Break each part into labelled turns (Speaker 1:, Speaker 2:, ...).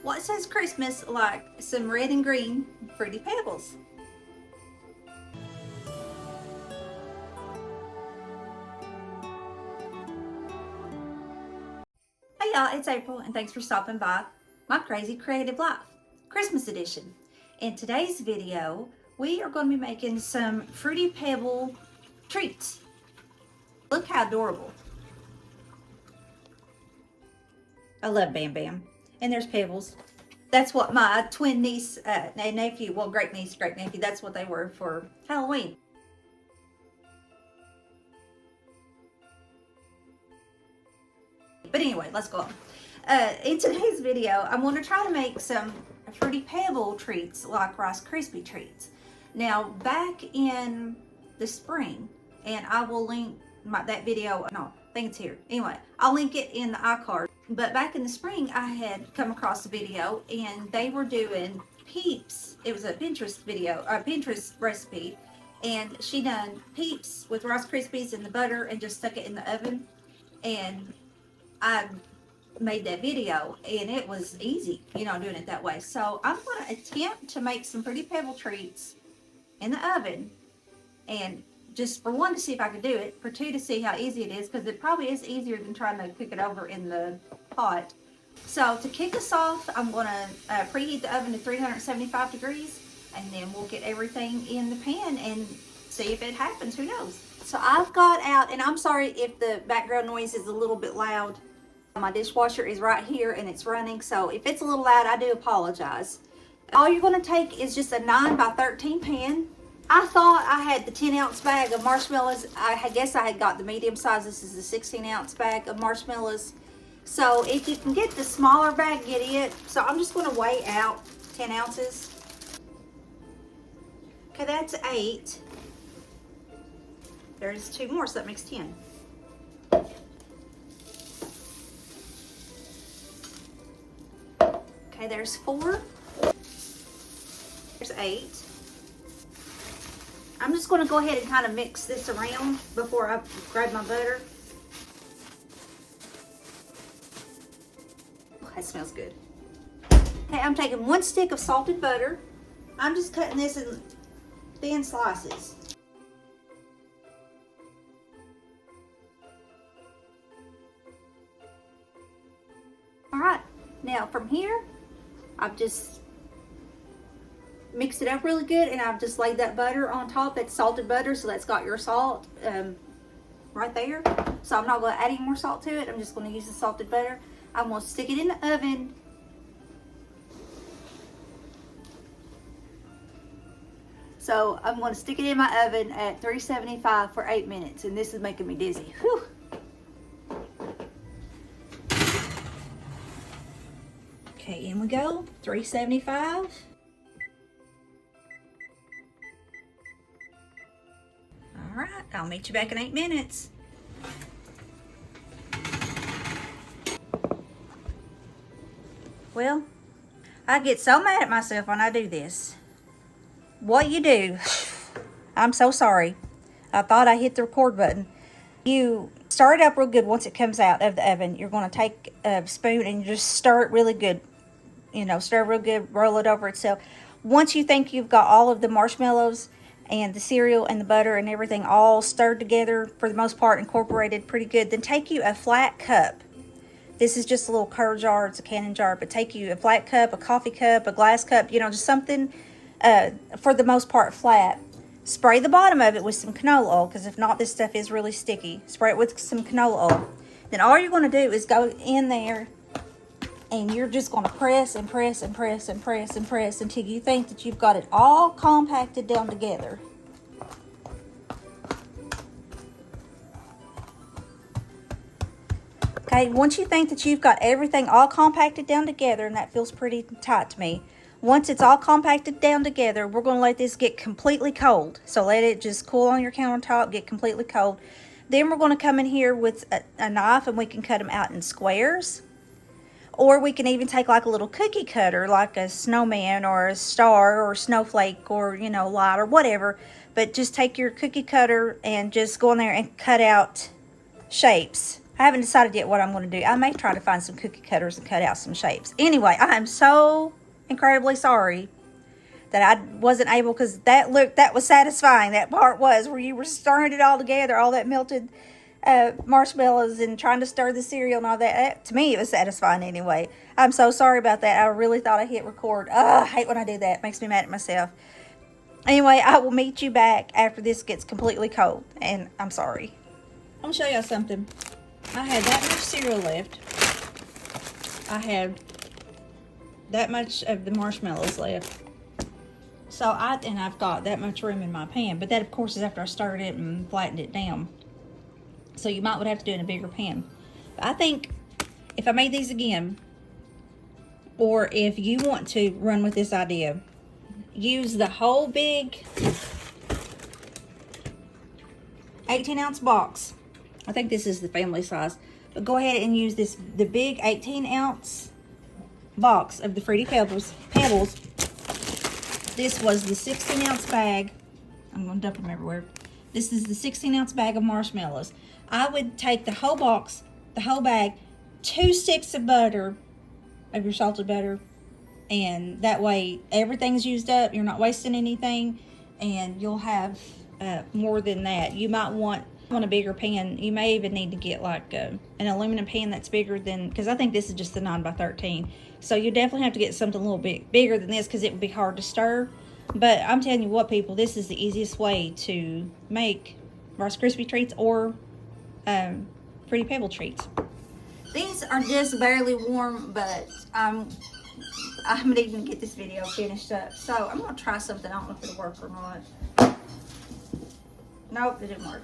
Speaker 1: What says Christmas like some red and green Fruity Pebbles? Hey y'all, it's April and thanks for stopping by my Crazy Creative Life Christmas edition. In today's video, we are going to be making some Fruity Pebble Treats. Look how adorable. I love Bam Bam. And there's Pebbles. That's what my twin niece and nephew, well, great niece, great nephew, that's what they were for Halloween. But anyway, let's go on. In today's video, I'm going to try to make some Fruity Pebble treats like Rice Krispie treats. Now, back in the spring, and I will link that video, no, I think it's here. Anyway, I'll link it in the iCard. But back in the spring, I had come across a video, and they were doing Peeps. It was a Pinterest video, a Pinterest recipe, and she done Peeps with Rice Krispies and the butter and just stuck it in the oven. And I made that video and it was easy, you know, doing it that way. So I'm going to attempt to make some Fruity Pebble treats in the oven, and just for one, to see if I can do it, for two, to see how easy it is, because it probably is easier than trying to cook it over in the pot. So to kick us off, I'm going to preheat the oven to 375 degrees, and then we'll get everything in the pan and see if it happens. Who knows? So I've got out, and I'm sorry if the background noise is a little bit loud. My dishwasher is right here and it's running, so if it's a little loud, I do apologize. All you're going to take is just a 9 by 13 pan. I thought I had the 10-ounce bag of marshmallows. I guess I had got the medium size. This is the 16-ounce bag of marshmallows. So if you can get the smaller bag, get it. So I'm just going to weigh out 10 ounces. Okay, that's 8. There's 2 more, so that makes 10. Okay, there's 4. There's 8. I'm just going to go ahead and kind of mix this around before I grab my butter. Oh, that smells good. Okay, I'm taking 1 stick of salted butter. I'm just cutting this in thin slices. All right, now from here, I've just mixed it up really good, and I've just laid that butter on top. That's salted butter, so that's got your salt right there. So I'm not going to add any more salt to it. I'm just going to use the salted butter. I'm going to stick it in the oven. So I'm going to stick it in my oven at 375 for 8 minutes, and this is making me dizzy. Whew. Okay, in we go. 375. All right, I'll meet you back in 8 minutes. Well, I get so mad at myself when I do this. What you do, I'm so sorry. I thought I hit the record button. You stir it up real good once it comes out of the oven. You're going to take a spoon and just stir it really good. You know, stir it real good, roll it over itself. Once you think you've got all of the marshmallows and the cereal and the butter and everything all stirred together, for the most part incorporated pretty good, then take you a flat cup. This is just a little curd jar, it's a canning jar, but take you a flat cup, a coffee cup, a glass cup, you know, just something for the most part flat. Spray the bottom of it with some canola oil, because if not, this stuff is really sticky. Spray it with some canola oil. Then all you're going to do is go in there, and you're just going to press and press and press and press and press until you think that you've got it all compacted down together. Okay, once you think that you've got everything all compacted down together, and that feels pretty tight to me, once it's all compacted down together, we're going to let this get completely cold. So let it just cool on your countertop, get completely cold. Then we're going to come in here with a knife, and we can cut them out in squares. Or we can even take like a little cookie cutter, like a snowman or a star or a snowflake or, you know, light or whatever. But just take your cookie cutter and just go in there and cut out shapes. I haven't decided yet what I'm going to do. I may try to find some cookie cutters and cut out some shapes. Anyway, I am so incredibly sorry that I wasn't able, because that was satisfying. That part was where you were stirring it all together, all that melted marshmallows and trying to stir the cereal and all that. To me, it was satisfying anyway. I'm so sorry about that. I really thought I hit record. I hate when I do that. It makes me mad at myself. Anyway, I will meet you back after this gets completely cold, and I'm sorry. I'm going to show y'all something. I had that much cereal left. I had that much of the marshmallows left. So I've got that much room in my pan, but that of course is after I stirred it and flattened it down. So you might would have to do it in a bigger pan. But I think if I made these again, or if you want to run with this idea, use the whole big 18-ounce box. I think this is the family size. But go ahead and use the big 18-ounce box of the Fruity Pebbles. This was the 16-ounce bag. I'm going to dump them everywhere. This is the 16-ounce bag of marshmallows. I would take the whole box, the whole bag, 2 sticks of butter, of your salted butter, and that way everything's used up. You're not wasting anything, and you'll have more than that. You might want a bigger pan. You may even need to get like an aluminum pan that's bigger than, because I think this is just the 9x13. So you definitely have to get something a little bit bigger than this, because it would be hard to stir. But I'm telling you what, people, this is the easiest way to make Rice Krispie Treats or Fruity Pebble Treats. These are just barely warm, but I'm needing to get this video finished up. So I'm going to try something. I don't know if it'll work or not. Nope, it didn't work.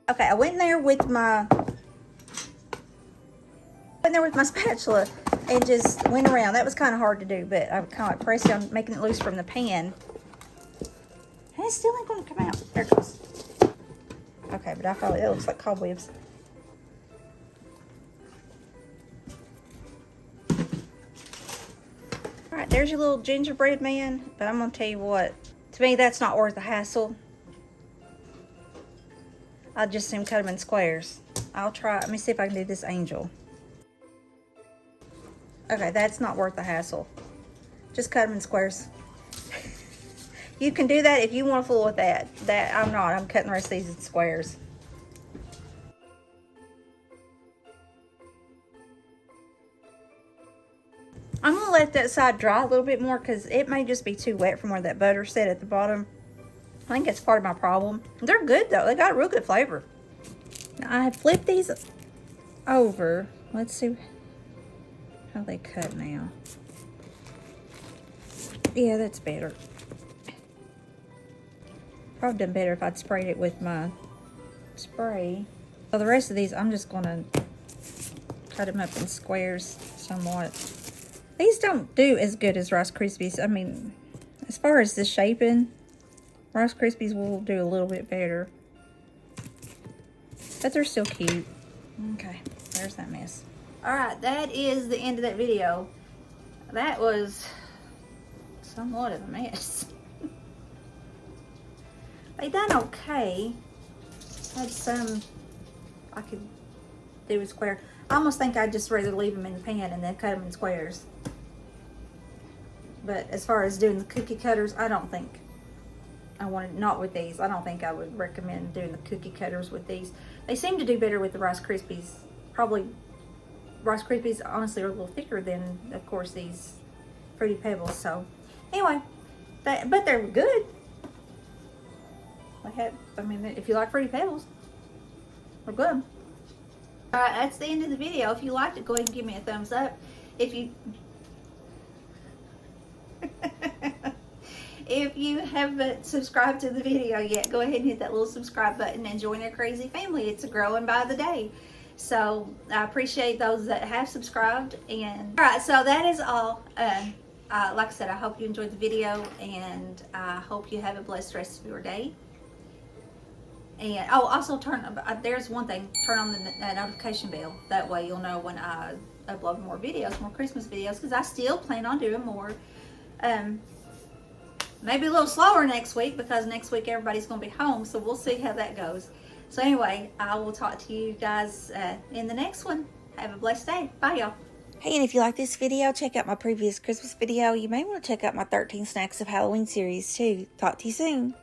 Speaker 1: Okay, I went in there with my spatula and just went around. That was kind of hard to do, but I kind of like pressed down, making it loose from the pan. And it still ain't going to come out. There it goes. Okay, but I feel like it looks like cobwebs. Alright, there's your little gingerbread man. But I'm going to tell you what. To me, that's not worth the hassle. I'll just cut them in squares. I'll try. Let me see if I can do this angel. Okay, that's not worth the hassle. Just cut them in squares. You can do that if you want to fool with that. I'm not. I'm cutting the rest of these in squares. I'm going to let that side dry a little bit more, because it may just be too wet from where that butter set at the bottom. I think that's part of my problem. They're good though. They got a real good flavor. Now I have flipped these over. Let's see how they cut now. Yeah, that's better. Probably done better if I'd sprayed it with my spray. So the rest of these, I'm just gonna cut them up in squares somewhat. These don't do as good as Rice Krispies. I mean, as far as the shaping, Rice Krispies will do a little bit better. But they're still cute. Okay, there's that mess. Alright, that is the end of that video. That was somewhat of a mess. They done okay. Had some I could do with square. I almost think I'd just rather leave them in the pan and then cut them in squares. But as far as doing the cookie cutters, I don't think I wanted, not with these. I don't think I would recommend doing the cookie cutters with these. They seem to do better with the Rice Krispies. Probably Rice Krispies honestly are a little thicker than, of course, these Fruity Pebbles. So anyway, but they're good. I mean, if you like Fruity Pebbles, they're good. Alright, that's the end of the video. If you liked it, go ahead and give me a thumbs up. If you if you haven't subscribed to the video yet, go ahead and hit that little subscribe button and join our crazy family. It's growing by the day. So I appreciate those that have subscribed. And alright, so that is all. Like I said, I hope you enjoyed the video, and I hope you have a blessed rest of your day. And also there's one thing, turn on the notification bell. That way you'll know when I upload more videos, more Christmas videos, because I still plan on doing more. Maybe a little slower next week, because next week everybody's going to be home, so we'll see how that goes. So anyway, I will talk to you guys in the next one. Have a blessed day. Bye, y'all. Hey, and if you like this video, check out my previous Christmas video. You may want to check out my 13 Snacks of Halloween series too. Talk to you soon.